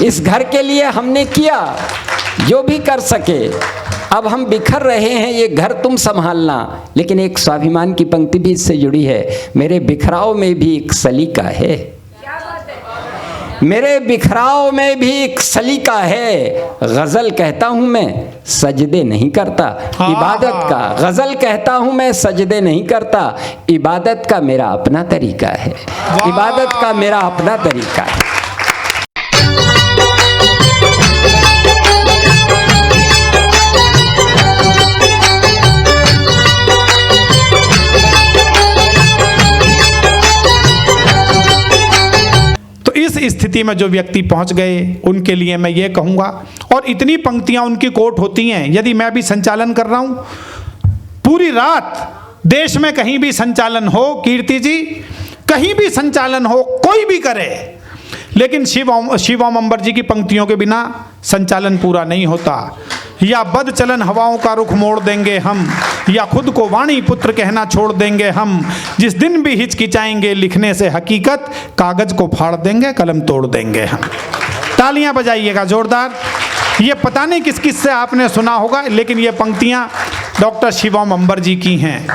इस घर के लिए हमने किया जो भी कर सके। अब हम बिखर रहे हैं, ये घर तुम संभालना। लेकिन एक स्वाभिमान की पंक्ति भी इससे जुड़ी है, मेरे बिखराव में भी एक सलीका है, मेरे बिखराव में भी एक सलीका है। गजल कहता हूं मैं, सजदे नहीं करता इबादत का। गजल कहता हूं मैं, सजदे नहीं करता इबादत का मेरा अपना तरीका है, इबादत का मेरा अपना तरीका है। इस स्थिति में जो व्यक्ति पहुंच गए उनके लिए मैं ये कहूँगा, और इतनी पंक्तियां उनकी कोट होती हैं। यदि मैं भी संचालन कर रहा हूँ, पूरी रात देश में कहीं भी संचालन हो, कीर्ति जी कहीं भी संचालन हो, कोई भी करे, लेकिन शिवम अंबर जी की पंक्तियों के बिना संचालन पूरा नहीं होता। या बद चलन हवाओं का रुख मोड़ देंगे हम, या खुद को वाणी पुत्र कहना छोड़ देंगे हम। जिस दिन भी हिचकिचाएंगे लिखने से हकीकत, कागज को फाड़ देंगे कलम तोड़ देंगे हम। तालियां बजाइएगा जोरदार। ये पता नहीं किस किस से आपने सुना होगा, लेकिन ये पंक्तियां डॉक्टर शिवम अंबर जी की हैं।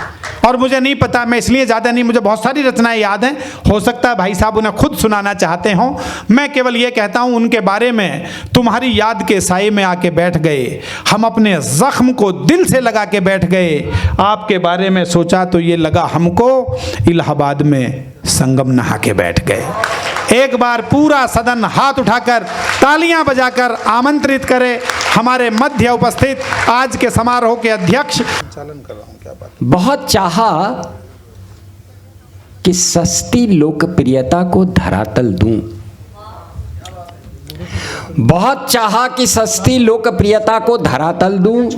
और मुझे नहीं पता, मैं इसलिए ज़्यादा नहीं, मुझे बहुत सारी रचनाएं याद हैं, हो सकता है भाई साहब उन्हें खुद सुनाना चाहते हों। मैं केवल ये कहता हूं उनके बारे में, तुम्हारी याद के साए में आके बैठ गए, हम अपने जख्म को दिल से लगा के बैठ गए। आपके बारे में सोचा तो ये लगा हमको, इलाहाबाद में संगम नहा के बैठ गए। एक बार पूरा सदन हाथ उठाकर तालियां बजाकर आमंत्रित करे हमारे मध्य उपस्थित आज के समारोह के अध्यक्ष। चालन कर रहा हूं, क्या बात। बहुत चाहा कि सस्ती लोकप्रियता को धरातल दूं, बहुत चाहा कि सस्ती लोकप्रियता को धरातल दूं,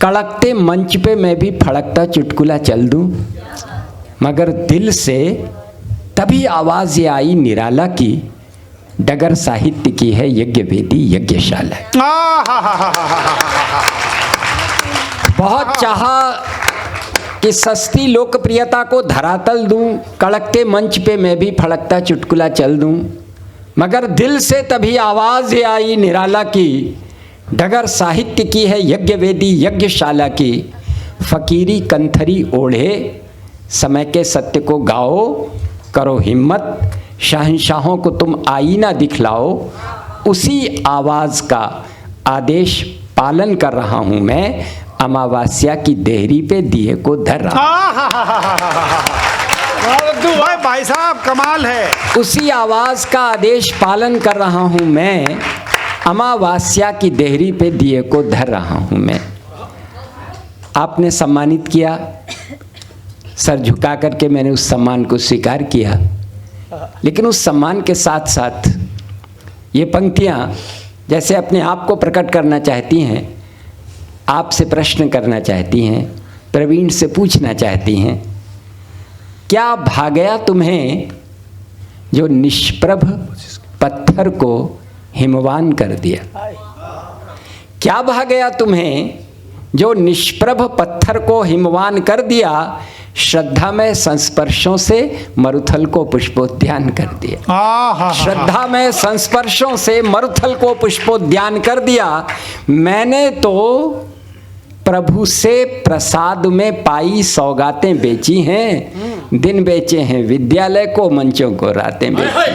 कड़कते मंच पे मैं भी फड़कता चुटकुला चल दूं, मगर दिल से तभी आवाज ये आई निराला की, डगर साहित्य की है यज्ञ वेदी यज्ञशाला। बहुत चाहा कि सस्ती लोकप्रियता को धरातल दूं, कड़कते मंच पे मैं भी फड़कता चुटकुला चल दूं, मगर दिल से तभी आवाज ये आई निराला की, डगर साहित्य की है यज्ञ वेदी यज्ञशाला की। फकीरी कंथरी ओढ़े समय के सत्य को गाओ, करो हिम्मत शहंशाहों को तुम आईना दिखलाओ। उसी आवाज का आदेश पालन कर रहा हूं मैं, अमावस्या की देहरी पे दिए को धर रहा। भाई साहब कमाल है। उसी आवाज का आदेश पालन कर रहा हूं मैं, अमावस्या की देहरी पे दिए को धर रहा हूं मैं। आपने सम्मानित किया, सर झुका करके मैंने उस सम्मान को स्वीकार किया, लेकिन उस सम्मान के साथ साथ ये पंक्तियां जैसे अपने आप को प्रकट करना चाहती हैं, आपसे प्रश्न करना चाहती हैं, प्रवीण से पूछना चाहती हैं, क्या भा गया तुम्हें जो निष्प्रभ पत्थर को हिमवान कर दिया? क्या भा गया तुम्हें जो निष्प्रभ पत्थर को हिमवान कर दिया? श्रद्धा में संस्पर्शों से मरुथल को पुष्पोद्यान कर दिया। श्रद्धा में संस्पर्शों से मरुथल को पुष्पोद्यान कर दिया। मैंने तो प्रभु से प्रसाद में पाई सौगातें बेची हैं, दिन बेचे हैं विद्यालय को, मंचों को रातें बेची।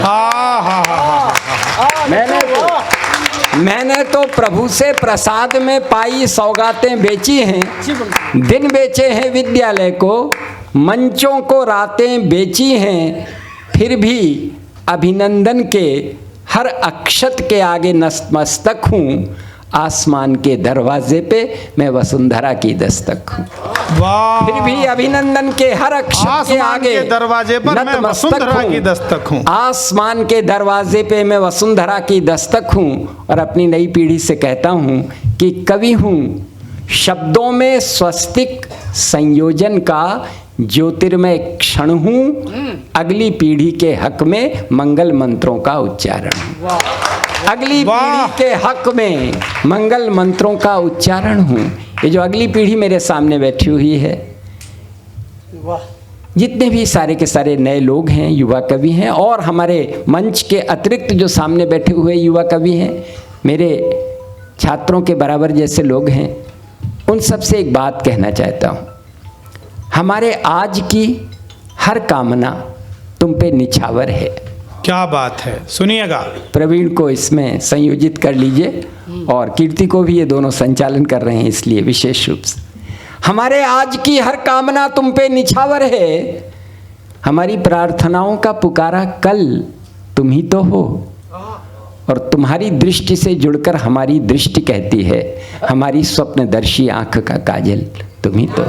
मैंने तो प्रभु से प्रसाद में पाई सौगातें बेची हैं, दिन बेचे हैं विद्यालय को, मंचों को रातें बेची हैं। फिर भी अभिनंदन के हर अक्षत के आगे नतमस्तक हूँ, आसमान के दरवाजे पे मैं वसुंधरा की दस्तक हूँ। फिर भी अभिनंदन के हर अक्षर के आगे दरवाजे पर मैं वसुंधरा की दस्तक हूँ, आसमान के दरवाजे पे मैं वसुंधरा की दस्तक हूँ। और अपनी नई पीढ़ी से कहता हूँ कि कवि हूँ, शब्दों में स्वस्तिक संयोजन का ज्योतिर्मय क्षण हूँ, अगली पीढ़ी के हक में मंगल मंत्रों का उच्चारण हूँ, अगली पीढ़ी के हक में मंगल मंत्रों का उच्चारण हूँ। ये जो अगली पीढ़ी मेरे सामने बैठी हुई है, जितने भी सारे के सारे नए लोग हैं, युवा कवि हैं, और हमारे मंच के अतिरिक्त जो सामने बैठे हुए युवा कवि हैं, मेरे छात्रों के बराबर जैसे लोग हैं, उन सब से एक बात कहना चाहता हूँ। हमारे आज की हर कामना तुम पे निछावर है। क्या बात है, सुनिएगा। प्रवीण को इसमें संयोजित कर लीजिए और कीर्ति को भी, ये दोनों संचालन कर रहे हैं इसलिए विशेष रूप से। हमारे आज की हर कामना तुम पे निछावर है, हमारी प्रार्थनाओं का पुकारा कल तुम ही तो हो, और तुम्हारी दृष्टि से जुड़कर हमारी दृष्टि कहती है, हमारी स्वप्नदर्शी आंख का काजल तुम ही तो।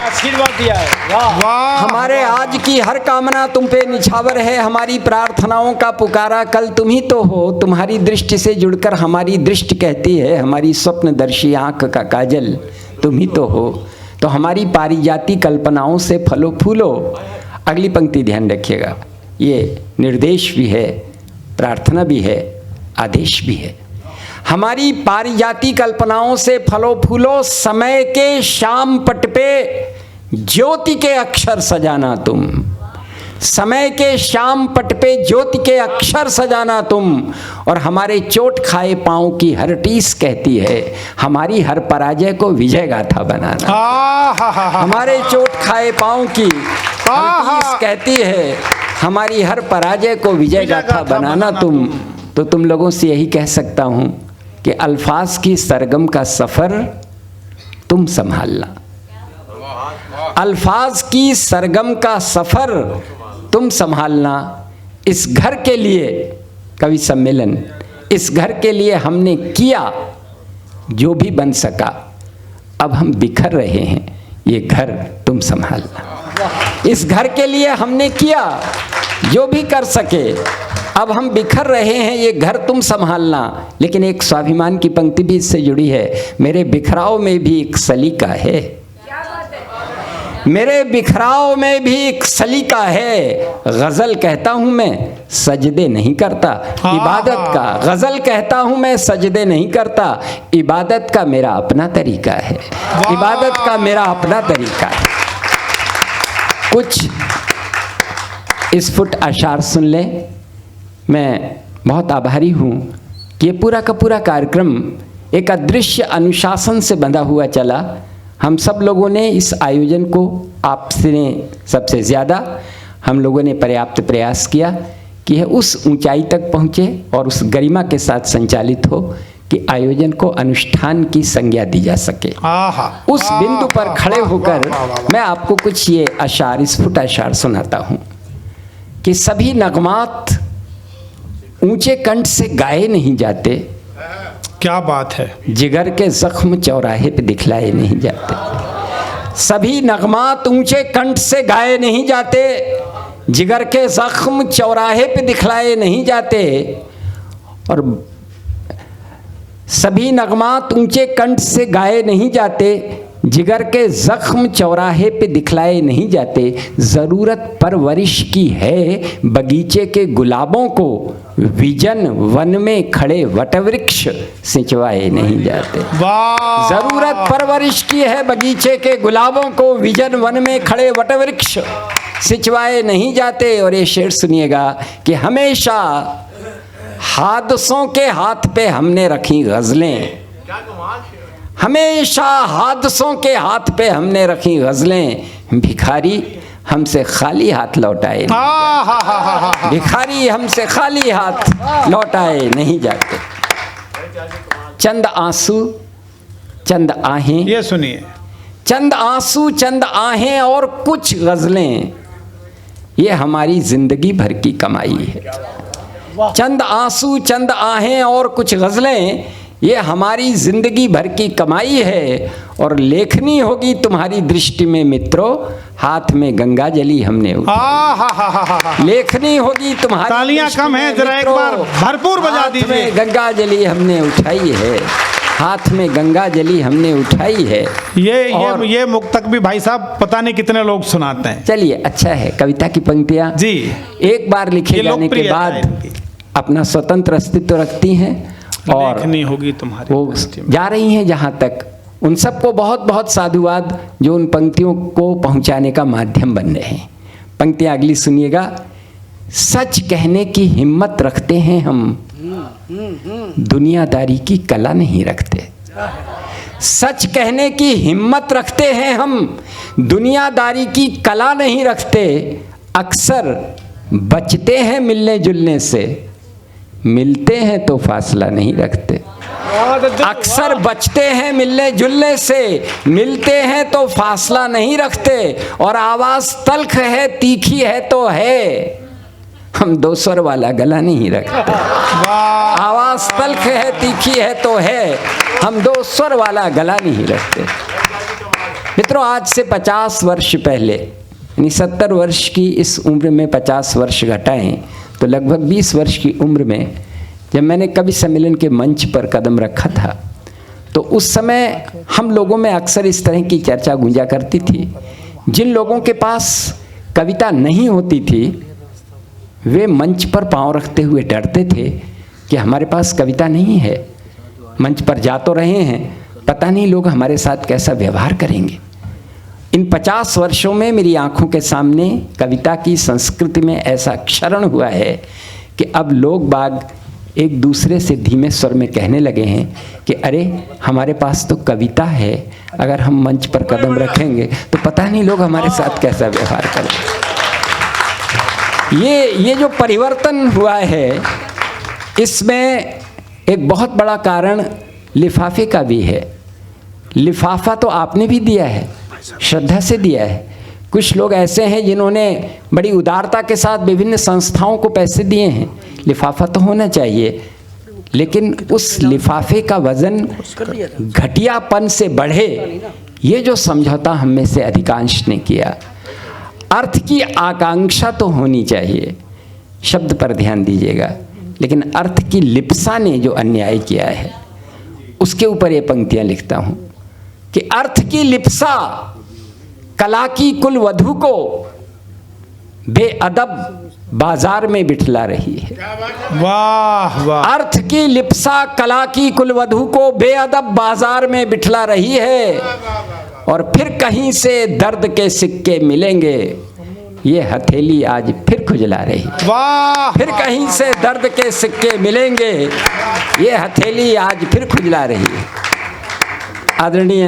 आशीर्वाद दिया है, वाह। हमारे आज की हर कामना तुम पे निछावर है, हमारी प्रार्थनाओं का पुकारा कल तुम ही तो हो, तुम्हारी दृष्टि से जुड़कर हमारी दृष्टि कहती है, हमारी स्वप्नदर्शी आंख का काजल तुम ही तो हो। तो हमारी पारिजाती कल्पनाओं से फलो फूलो। अगली पंक्ति ध्यान रखिएगा, ये निर्देश भी है, प्रार्थना भी है, आदेश भी है। हमारी पारिजाती कल्पनाओं से फलो फूलो, समय के शाम पट पे ज्योति के अक्षर सजाना तुम। समय के शाम पट पे ज्योति के अक्षर सजाना तुम, और हमारे चोट खाए पांव की हर टीस कहती है, हमारी हर पराजय को विजय गाथा बनाना। हमारे चोट खाए पांव की हर टीस कहती है, हमारी हर पराजय को विजय गाथा बनाना तुम। तो तुम लोगों से यही कह सकता हूं कि अल्फाज की सरगम का सफर तुम संभालना। अल्फाज की सरगम का सफर तुम संभालना। इस घर के लिए कवि सम्मेलन, इस घर के लिए हमने किया जो भी बन सका, अब हम बिखर रहे हैं, ये घर तुम संभालना। इस घर के लिए हमने किया जो भी कर सके, अब हम बिखर रहे हैं, ये घर तुम संभालना। लेकिन एक स्वाभिमान की पंक्ति भी इससे जुड़ी है, मेरे बिखराव में भी एक सलीका है, मेरे बिखराव में भी एक सलीका है। गजल कहता हूं मैं, सजदे नहीं करता, इबादत का गजल कहता हूं मैं, सजदे नहीं करता, इबादत का मेरा अपना तरीका है, इबादत का मेरा अपना तरीका है। कुछ स्फुट अशार सुन लें। मैं बहुत आभारी हूँ कि ये पूरा का पूरा कार्यक्रम एक अदृश्य अनुशासन से बंधा हुआ चला। हम सब लोगों ने इस आयोजन को, आपसे सबसे ज़्यादा हम लोगों ने पर्याप्त प्रयास किया कि यह उस ऊंचाई तक पहुँचे और उस गरिमा के साथ संचालित हो कि आयोजन को अनुष्ठान की संज्ञा दी जा सके। उस बिंदु पर खड़े होकर मैं आपको कुछ ये अशार, स्फुट अशार सुनाता हूँ कि सभी नगमात ऊंचे कंठ से गाए नहीं जाते, क्या बात है, जिगर के जख्म चौराहे पे दिखलाए नहीं जाते। सभी नगमात ऊंचे कंठ से गाए नहीं जाते, जिगर के जख्म चौराहे पे दिखलाए नहीं जाते। और सभी नगमात ऊंचे कंठ से गाए नहीं जाते, जिगर के जख्म चौराहे पे दिखलाए नहीं जाते। ज़रूरत परवरिश की है बगीचे के गुलाबों को, विजन वन में खड़े वटवृक्ष सिंचवाए नहीं जाते। ज़रूरत परवरिश की है बगीचे के गुलाबों को, विजन वन में खड़े वटवृक्ष सिंचवाए नहीं जाते। और ये शेर सुनिएगा कि हमेशा हादसों के हाथ पे हमने रखी गज़लें, हमेशा हादसों के हाथ पे हमने रखी गज़लें, भिखारी हमसे खाली हाथ लौटाए, भिखारी हमसे खाली हाथ लौटाए नहीं जाते। चंद आंसू चंद आहें, ये सुनिए, चंद आंसू चंद आहें और कुछ गज़लें, ये हमारी जिंदगी भर की कमाई है। चंद आंसू चंद आहें और कुछ गज़लें, ये हमारी जिंदगी भर की कमाई है। और लेखनी होगी तुम्हारी दृष्टि में मित्रों, हाथ में गंगा जली हमने उठाई। लेखनी होगी तुम्हारी, तालियां कम है, जरा एक बार भरपूर बजा दीजिए। हाथ में गंगा जली हमने उठाई है, हाथ में गंगा जली हमने उठाई है। ये मुक्तक भी भाई साहब पता नहीं कितने लोग सुनाते हैं। चलिए, अच्छा है, कविता की पंक्तियां जी एक बार लिखे जाने के बाद अपना स्वतंत्र अस्तित्व रखती हैं और नहीं होगी तुम्हारी, वो जा रही हैं जहाँ तक उन सबको बहुत बहुत साधुवाद जो उन पंक्तियों को पहुंचाने का माध्यम बन रहे हैं। पंक्तियां अगली सुनिएगा। सच कहने की हिम्मत रखते हैं हम, दुनियादारी की कला नहीं रखते। सच कहने की हिम्मत रखते हैं हम, दुनियादारी की कला नहीं रखते। अक्सर बचते हैं मिलने जुलने से, मिलते हैं तो फासला नहीं रखते। अक्सर बचते हैं मिलने जुलने से, मिलते हैं तो फासला नहीं रखते। और आवाज तल्ख है तीखी है तो है, हम दो स्वर वाला गला नहीं रखते। आवाज तल्ख है तीखी है तो है, हम दो स्वर वाला गला नहीं रखते। मित्रों, आज से 50 वर्ष पहले, यानी 70 वर्ष की इस उम्र में 50 वर्ष घटाएं तो लगभग 20 वर्ष की उम्र में जब मैंने कवि सम्मेलन के मंच पर कदम रखा था, तो उस समय हम लोगों में अक्सर इस तरह की चर्चा गूंजा करती थी। जिन लोगों के पास कविता नहीं होती थी वे मंच पर पांव रखते हुए डरते थे कि हमारे पास कविता नहीं है, मंच पर जा तो रहे हैं, पता नहीं लोग हमारे साथ कैसा व्यवहार करेंगे। इन 50 वर्षों में मेरी आंखों के सामने कविता की संस्कृति में ऐसा क्षरण हुआ है कि अब लोग बाग एक दूसरे से धीमे स्वर में कहने लगे हैं कि अरे हमारे पास तो कविता है, अगर हम मंच पर कदम रखेंगे तो पता नहीं लोग हमारे साथ कैसा व्यवहार करेंगे। ये जो परिवर्तन हुआ है, इसमें एक बहुत बड़ा कारण लिफाफे का भी है। लिफाफा तो आपने भी दिया है, श्रद्धा से दिया है। कुछ लोग ऐसे हैं जिन्होंने बड़ी उदारता के साथ विभिन्न संस्थाओं को पैसे दिए हैं। लिफाफा तो होना चाहिए, लेकिन उस लिफाफे का वजन घटियापन से बढ़े, ये जो समझौता हम में से अधिकांश ने किया। अर्थ की आकांक्षा तो होनी चाहिए, शब्द पर ध्यान दीजिएगा, लेकिन अर्थ की लिप्सा ने जो अन्याय किया है उसके ऊपर ये पंक्तियां लिखता हूं कि अर्थ की लिप्सा कला की कुल वधू को बेअदब बाजार में बिठला रही है। वाह वाह। अर्थ की लिप्सा कला की कुल वधू को बेअदब बाजार में बिठला रही है, और फिर कहीं से दर्द के सिक्के मिलेंगे, ये हथेली आज फिर खुजला रही। वाह। फिर कहीं से दर्द के सिक्के मिलेंगे, ये हथेली आज फिर खुजला रही। आदरणीय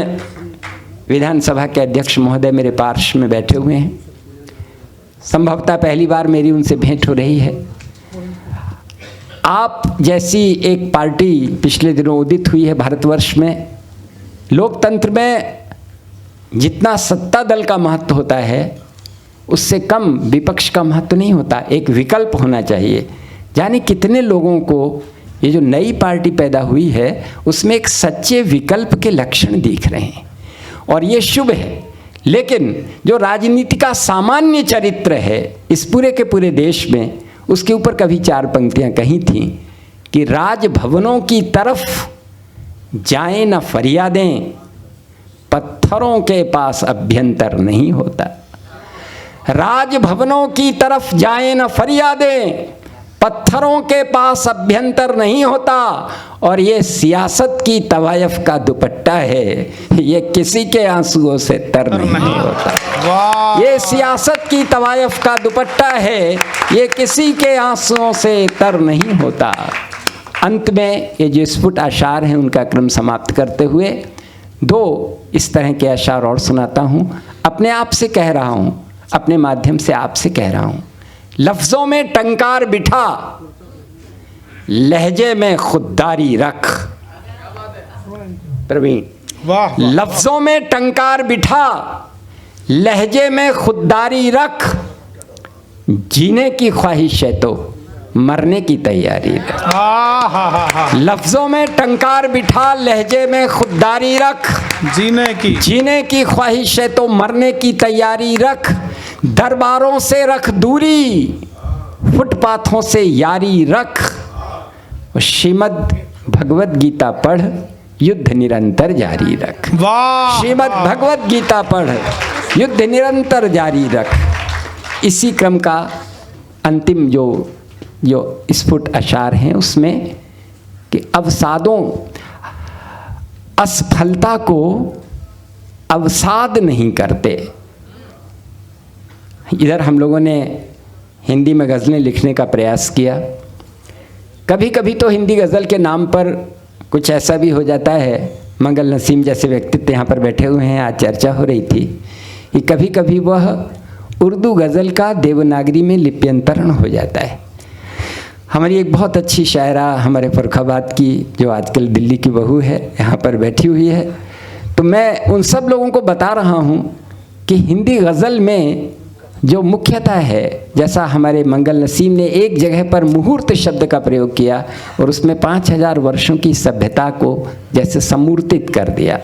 विधानसभा के अध्यक्ष महोदय मेरे पार्श्व में बैठे हुए हैं। संभवतः पहली बार मेरी उनसे भेंट हो रही है। आप जैसी एक पार्टी पिछले दिनों उदित हुई है भारतवर्ष में। लोकतंत्र में जितना सत्ता दल का महत्व होता है उससे कम विपक्ष का महत्व नहीं होता। एक विकल्प होना चाहिए। जाने कितने लोगों को ये जो नई पार्टी पैदा हुई है उसमें एक सच्चे विकल्प के लक्षण दिख रहे हैं, और ये शुभ है। लेकिन जो राजनीति का सामान्य चरित्र है इस पूरे के पूरे देश में, उसके ऊपर कभी 4 पंक्तियां कही थीं कि राजभवनों की तरफ जाएं न फरियादें, पत्थरों के पास अभ्यंतर नहीं होता। राजभवनों की तरफ जाएं न फरियादें, पत्थरों के पास अभ्यंतर नहीं होता। और ये सियासत की तवायफ का दुपट्टा है, ये किसी के आंसुओं से तर नहीं होता। ये सियासत की तवायफ का दुपट्टा है, ये किसी के आंसुओं से तर नहीं होता। अंत में ये जो स्फुट अशार हैं उनका क्रम समाप्त करते हुए 2 इस तरह के अशार और सुनाता हूँ। अपने आप से कह रहा हूँ, अपने माध्यम से आपसे कह रहा हूँ। लफ्जों में टंकार बिठा, लहजे में खुददारी रख। प्रवीण, वाह। लफ्जों में टंकार बिठा, लहजे में खुददारी रख। जीने की ख्वाहिश है तो मरने की तैयारी रख। लफ्जों में टंकार बिठा, लहजे में खुददारी रख। जीने की ख्वाहिश है तो मरने की तैयारी रख। दरबारों से रख दूरी, फुटपाथों से यारी रख। श्रीमद् भगवद गीता पढ़, युद्ध निरंतर जारी रख। श्रीमद् भगवद गीता पढ़, युद्ध निरंतर जारी रख। इसी क्रम का अंतिम जो स्फुट अशार हैं उसमें कि असफलता को अवसाद नहीं करते। इधर हम लोगों ने हिंदी में गज़लें लिखने का प्रयास किया। कभी कभी तो हिंदी गज़ल के नाम पर कुछ ऐसा भी हो जाता है, मंगल नसीम जैसे व्यक्तित्व यहाँ पर बैठे हुए हैं, आज चर्चा हो रही थी कि कभी कभी वह उर्दू गज़ल का देवनागरी में लिप्यंतरण हो जाता है। हमारी एक बहुत अच्छी शायरा हमारे फर्रुखाबाद की, जो आजकल दिल्ली की बहू है, यहाँ पर बैठी हुई है, तो मैं उन सब लोगों को बता रहा हूँ कि हिंदी गज़ल में जो मुख्यतः है, जैसा हमारे मंगल नसीम ने एक जगह पर मुहूर्त शब्द का प्रयोग किया और उसमें 5000 वर्षों की सभ्यता को जैसे समूर्तित कर दिया,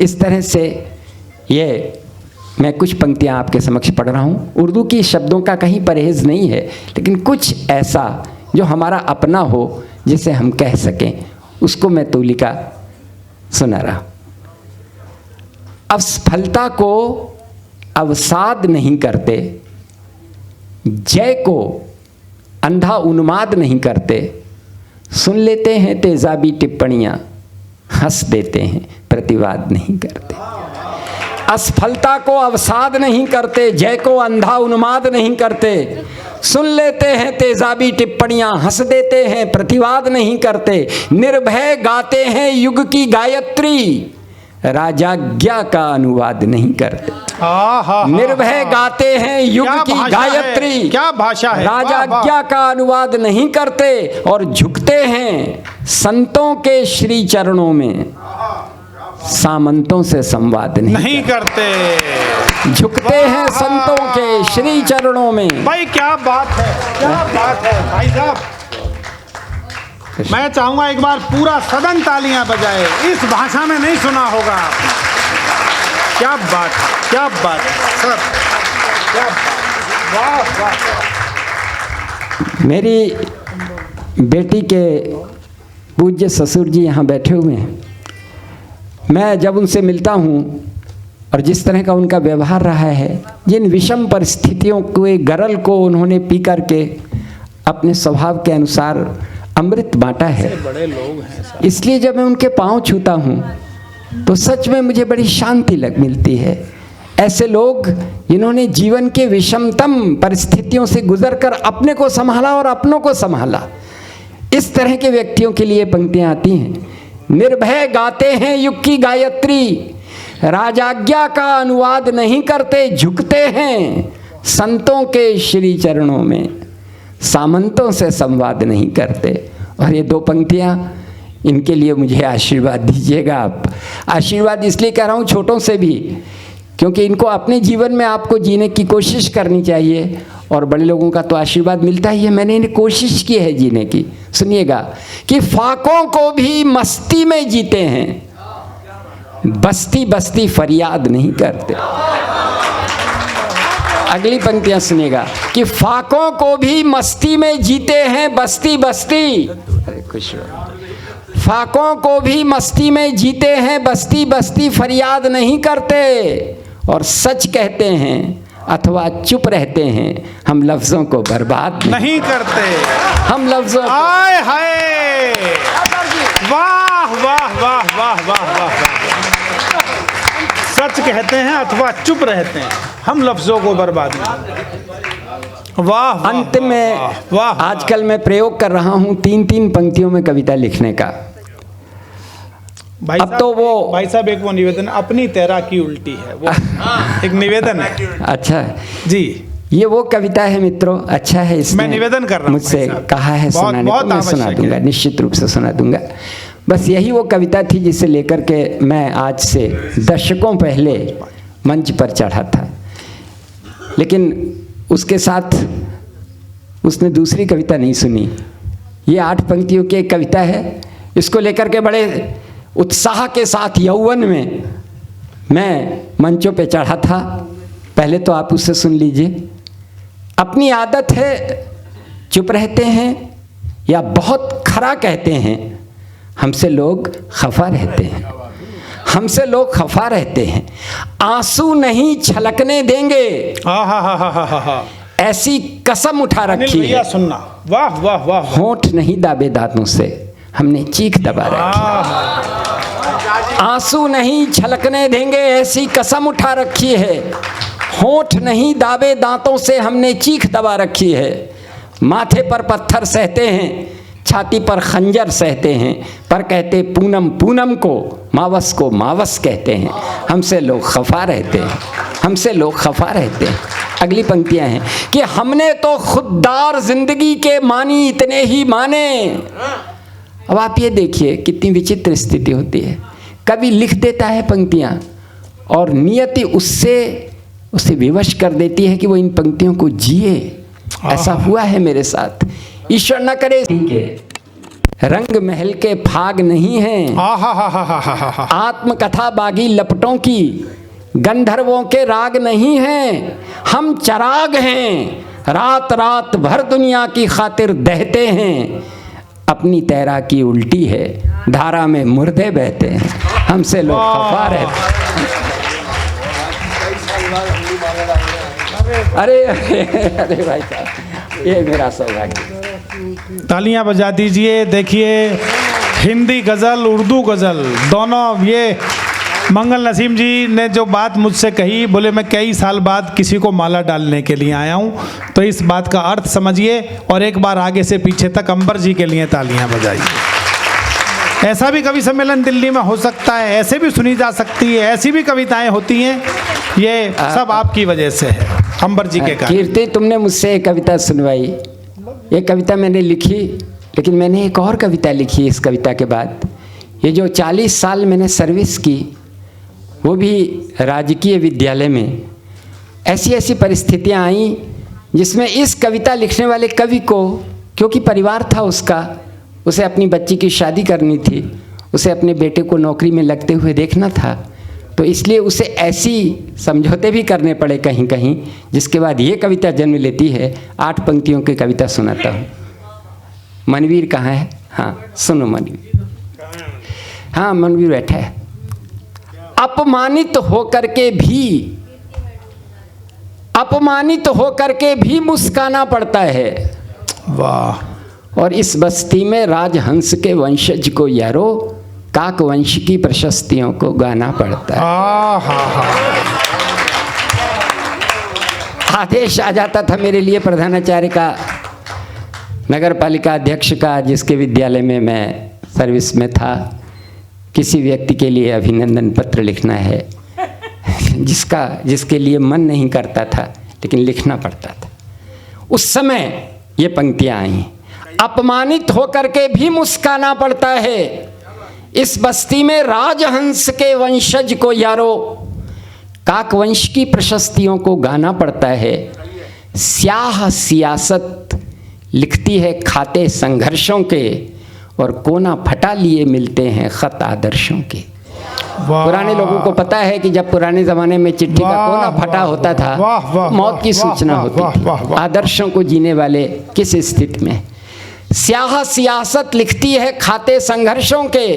इस तरह से ये मैं कुछ पंक्तियाँ आपके समक्ष पढ़ रहा हूँ। उर्दू की शब्दों का कहीं परहेज़ नहीं है, लेकिन कुछ ऐसा जो हमारा अपना हो, जिसे हम कह सकें, उसको मैं तूलिका सुना रहा। असफलता को अवसाद नहीं करते, जय को अंधा उन्माद नहीं करते, सुन लेते हैं तेजाबी टिप्पणियाँ, हंस देते हैं प्रतिवाद नहीं करते। असफलता को अवसाद नहीं करते, जय को अंधा उन्माद नहीं करते, सुन लेते हैं तेजाबी टिप्पणियाँ, हंस देते हैं प्रतिवाद नहीं करते। निर्भय गाते हैं युग की गायत्री, राजाज्ञा का अनुवाद नहीं करते। निर्भय गाते हैं युग की गायत्री, क्या भाषा है, राजाज्ञा का अनुवाद नहीं करते, और झुकते हैं संतों के श्री चरणों में, सामंतों से संवाद नहीं करते। झुकते हैं संतों के श्री चरणों में। भाई क्या बात है, क्या बात है भाई साहब। मैं चाहूंगा एक बार पूरा सदन तालियां बजाए, इस भाषा में नहीं सुना होगा आपने। क्या बात है, क्या बात है सर, क्या बात, वाह वाह। मेरी बेटी के पूज्य ससुर जी यहाँ बैठे हुए हैं। मैं जब उनसे मिलता हूँ और जिस तरह का उनका व्यवहार रहा है, जिन विषम परिस्थितियों के गरल को उन्होंने पी करके अपने स्वभाव के अनुसार अमृत बांटा है, बड़े लोग हैं सर। इसलिए जब मैं उनके पांव छूता हूँ तो सच में मुझे बड़ी शांति मिलती है। ऐसे लोग जिन्होंने जीवन के विषमतम परिस्थितियों से गुजरकर अपने को संभाला और अपनों को संभाला, इस तरह के व्यक्तियों के लिए पंक्तियाँ आती हैं। निर्भय गाते हैं युग की गायत्री, राजाज्ञा का अनुवाद नहीं करते, झुकते हैं संतों के श्री चरणों में, सामंतों से संवाद नहीं करते। और ये दो पंक्तियाँ, इनके लिए मुझे आशीर्वाद दीजिएगा आप। आशीर्वाद इसलिए कह रहा हूँ छोटों से भी, क्योंकि इनको अपने जीवन में आपको जीने की कोशिश करनी चाहिए, और बड़े लोगों का तो आशीर्वाद मिलता ही है। मैंने इन्हें कोशिश की है जीने की। सुनिएगा कि फाकों को भी मस्ती में जीते हैं, बस्ती बस्ती फरियाद नहीं करते। अगली पंक्तियां सुनिएगा कि फाकों को भी मस्ती में जीते हैं, बस्ती बस्ती, अरे खुश रहो, फाकों को भी मस्ती में जीते हैं, बस्ती बस्ती फरियाद नहीं करते, और सच कहते हैं अथवा चुप रहते हैं, हम लफ्जों को बर्बाद नहीं करते। हम लफ्जों को, हाय हाय, वाह वाह वाह वाह वाह वाह। सच कहते हैं अथवा चुप रहते हैं, हम लफ्जों को बर्बाद नहीं। वाह। अंत में वाह, आजकल मैं प्रयोग कर रहा हूँ 3-3 पंक्तियों में कविता लिखने का। भाई अब तो वो भाई साहब एक वो निवेदन, अपनी तैराकी उल्टी है, वो एक निवेदन है। अच्छा जी, ये वो कविता है मित्रों, अच्छा है। इसमें मैं निवेदन कर रहा हूं, मुझसे कहा है सुनाने को, मैं सुना दूंगा, निश्चित रूप से सुना दूंगा। बस यही वो कविता थी जिसे लेकर के मैं आज से दशकों पहले मंच पर चढ़ा था, लेकिन उसके साथ उसने दूसरी कविता नहीं सुनी। ये 8 पंक्तियों की एक कविता है, इसको लेकर के बड़े उत्साह के साथ यौवन में मैं मंचों पे चढ़ा था। पहले तो आप उससे सुन लीजिए। अपनी आदत है चुप रहते हैं या बहुत खरा कहते हैं, हमसे लोग खफा रहते हैं, हमसे लोग खफा रहते हैं। आंसू नहीं छलकने देंगे, ऐसी कसम उठा रखी है। सुनना, वाह वाह वाह। होंठ नहीं दाबे दांतों से, हमने चीख दबा रखी। आंसू नहीं छलकने देंगे ऐसी कसम उठा रखी है, होंठ नहीं दाबे दांतों से हमने चीख दबा रखी है, माथे पर पत्थर सहते हैं, छाती पर खंजर सहते हैं, पर कहते पूनम पूनम को मावस कहते हैं, हमसे लोग खफा रहते हैं, हमसे लोग खफा रहते हैं। अगली पंक्तियां हैं कि हमने तो खुददार जिंदगी के मानी इतने ही माने। अब आप ये देखिए कितनी विचित्र स्थिति होती है, कवि लिख देता है पंक्तियां और नियति उससे विवश कर देती है कि वो इन पंक्तियों को जिए। ऐसा हुआ है मेरे साथ, ईश्वर न करे। रंग महल के फाग नहीं हैं, आत्मकथा बागी लपटों की, गंधर्वों के राग नहीं हैं, हम चराग हैं, रात रात भर दुनिया की खातिर दहते हैं, अपनी तैराकी उल्टी है, धारा में मुर्दे बहते हैं, हमसे लोग खफा रहते हैं। अरे अरे भाई साहब, ये मेरा सौभाग्य। तालियां बजा दीजिए। देखिए हिंदी गज़ल, उर्दू गज़ल दोनों, ये मंगल नसीम जी ने जो बात मुझसे कही, बोले मैं कई साल बाद किसी को माला डालने के लिए आया हूँ, तो इस बात का अर्थ समझिए और एक बार आगे से पीछे तक अंबर जी के लिए तालियां बजाइए। ऐसा भी कवि सम्मेलन दिल्ली में हो सकता है, ऐसे भी सुनी जा सकती है, ऐसी भी कविताएं होती हैं, ये सब आपकी वजह से है, अंबर जी के कारण। कीर्ति, तुमने मुझसे एक कविता सुनवाई, ये कविता मैंने लिखी, लेकिन मैंने एक और कविता लिखी इस कविता के बाद। ये जो 40 साल मैंने सर्विस की, वो भी राजकीय विद्यालय में, ऐसी ऐसी परिस्थितियां आई जिसमें इस कविता लिखने वाले कवि को, क्योंकि परिवार था उसका, उसे अपनी बच्ची की शादी करनी थी, उसे अपने बेटे को नौकरी में लगते हुए देखना था, तो इसलिए उसे ऐसी समझौते भी करने पड़े कहीं कहीं, जिसके बाद ये कविता जन्म लेती है। 8 पंक्तियों की कविता सुनाता हूँ। मनवीर कहाँ है? हाँ सुनो मनवीर। हाँ मनवीर बैठा है। अपमानित होकर के भी मुस्काना पड़ता है। वाह। और इस बस्ती में राजहंस के वंशज को यारो काक वंश की प्रशस्तियों को गाना पड़ता है। आदेश आ जाता था मेरे लिए प्रधानाचार्य का, नगर पालिका अध्यक्ष का, जिसके विद्यालय में मैं सर्विस में था, किसी व्यक्ति के लिए अभिनंदन पत्र लिखना है, जिसके लिए मन नहीं करता था लेकिन लिखना पड़ता था। उस समय ये पंक्तियां आई, अपमानित होकर के भी मुस्काना पड़ता है, इस बस्ती में राजहंस के वंशज को यारो काक वंश की प्रशस्तियों को गाना पड़ता है। स्याह सियासत लिखती है खाते संघर्षों के, और कोना फटा लिए मिलते हैं खत आदर्शों के। पुराने लोगों को पता है कि जब पुराने ज़माने में चिट्ठी का कोना फटा होता था, मौत की सूचना होती थी। आदर्शों को जीने वाले किस स्थिति में? स्याह सियासत लिखती है खाते संघर्षों के,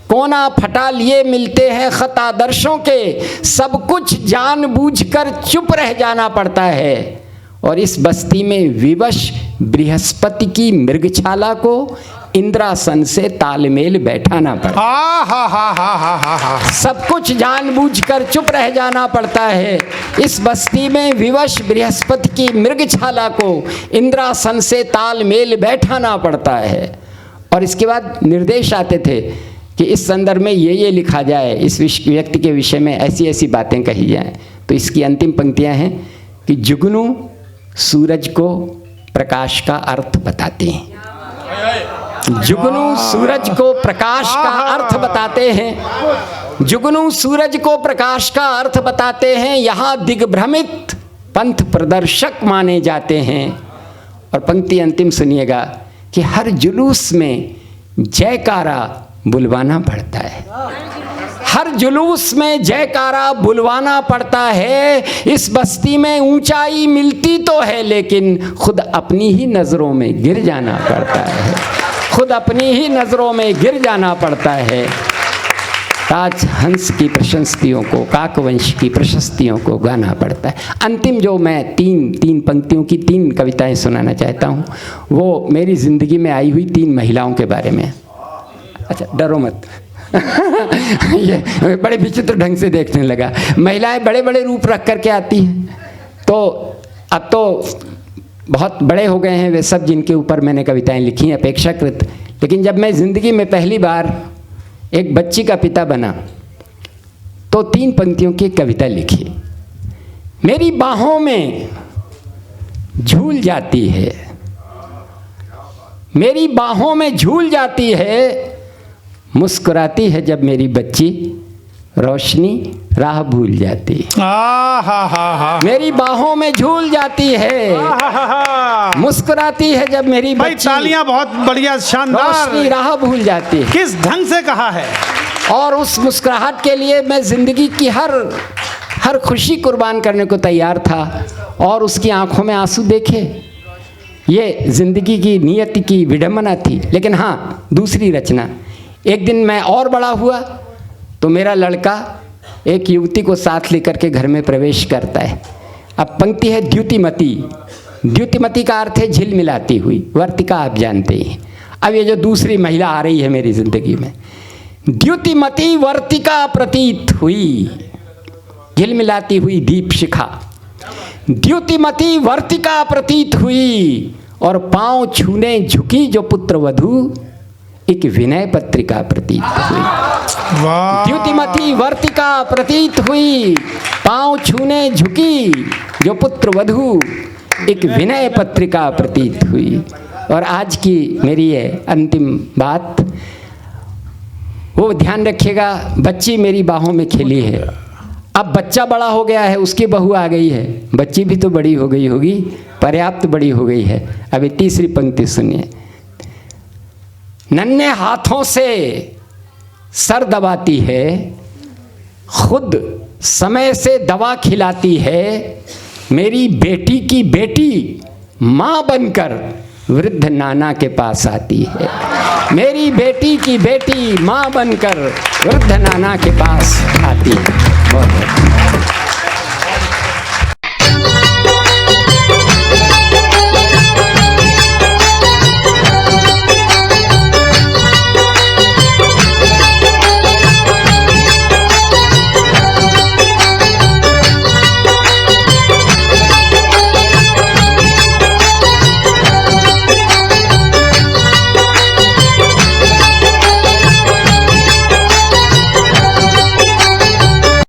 कोना फटा लिए मिलते हैं खत आदर्शों के, सब कुछ जानबूझकर चुप रह जाना पड़ता है, और इस बस्ती में विवश बृहस्पति की मृगछाला को इंद्रासन से तालमेल बैठाना पड़ता है। सब कुछ जानबूझकर चुप रह जाना पड़ता है, इस बस्ती में विवश बृहस्पति की मृगछाला को इंद्रासन से तालमेल बैठाना पड़ता है। और इसके बाद निर्देश आते थे कि इस संदर्भ में ये लिखा जाए, इस व्यक्ति के विषय में ऐसी ऐसी बातें कही जाएं। तो इसकी अंतिम पंक्तियां हैं कि जुगनू सूरज को प्रकाश का अर्थ बताते हैं। जुगनू सूरज को प्रकाश का अर्थ बताते हैं, जुगनू सूरज को प्रकाश का अर्थ बताते हैं, यहाँ दिग्भ्रमित पंथ प्रदर्शक माने जाते हैं। और पंक्ति अंतिम सुनिएगा कि हर जुलूस में जयकारा बुलवाना पड़ता है, हर जुलूस में जयकारा बुलवाना पड़ता है। इस बस्ती में ऊंचाई मिलती तो है, लेकिन खुद अपनी ही नज़रों में गिर जाना पड़ता है, खुद अपनी ही नज़रों में गिर जाना पड़ता है। ताज हंस की प्रशस्तियों को, काकवंश की प्रशस्तियों को गाना पड़ता है। अंतिम जो मैं तीन पंक्तियों की 3 कविताएं सुनाना चाहता हूँ, वो मेरी ज़िंदगी में आई हुई 3 महिलाओं के बारे में। अच्छा डरो मत, ये बड़े विचित्र ढंग से देखने लगा। महिलाएं बड़े बड़े रूप रख करके आती हैं, तो अब तो बहुत बड़े हो गए हैं वे सब जिनके ऊपर मैंने कविताएं लिखी हैं अपेक्षाकृत। लेकिन जब मैं ज़िंदगी में पहली बार एक बच्ची का पिता बना तो 3 पंक्तियों की कविता लिखी। मेरी बाहों में झूल जाती है, मेरी बाहों में झूल जाती है, मुस्कुराती है जब मेरी बच्ची, रोशनी राह भूल जाती है। मेरी बाहों में झूल जाती है, मुस्कुराती है जब मेरी बच्ची, तालियां बहुत बढ़िया, शानदार, रोशनी राह भूल जाती है। किस ढंग से कहा है। और उस मुस्कुराहट के लिए मैं जिंदगी की हर खुशी कुर्बान करने को तैयार था, और उसकी आंखों में आंसू देखे। ये जिंदगी की नियति की विडंबना थी। लेकिन हाँ, दूसरी रचना, एक दिन मैं और बड़ा हुआ तो मेरा लड़का एक युवती को साथ लेकर के घर में प्रवेश करता है। अब पंक्ति है द्युतिमती। द्युतिमती का अर्थ है झिलमिलाती हुई, वर्तिका आप जानते ही। अब ये जो दूसरी महिला आ रही है मेरी जिंदगी में, द्युतिमती वर्तिका प्रतीत हुई, झिलमिलाती हुई दीप शिखा, द्युतिमती वर्तिका प्रतीत हुई, और पांव छूने झुकी जो पुत्र वधू, एक विनय पत्रिका प्रतीत हुई। द्युतिमती वर्तिका प्रतीत हुई, पांव छूने झुकी जो पुत्र वधू, एक विनय पत्रिका प्रतीत हुई। और आज की मेरी ये अंतिम बात, वो ध्यान रखिएगा, बच्ची मेरी बाहों में खेली है। अब बच्चा बड़ा हो गया है, उसकी बहू आ गई है, बच्ची भी तो बड़ी हो गई होगी, पर्याप्त बड़ी हो गई है। अभी तीसरी पंक्ति सुनिए। नन्हे हाथों से सर दबाती है, खुद समय से दवा खिलाती है, मेरी बेटी की बेटी माँ बनकर वृद्ध नाना के पास आती है। मेरी बेटी की बेटी माँ बनकर वृद्ध नाना के पास आती है। बहुत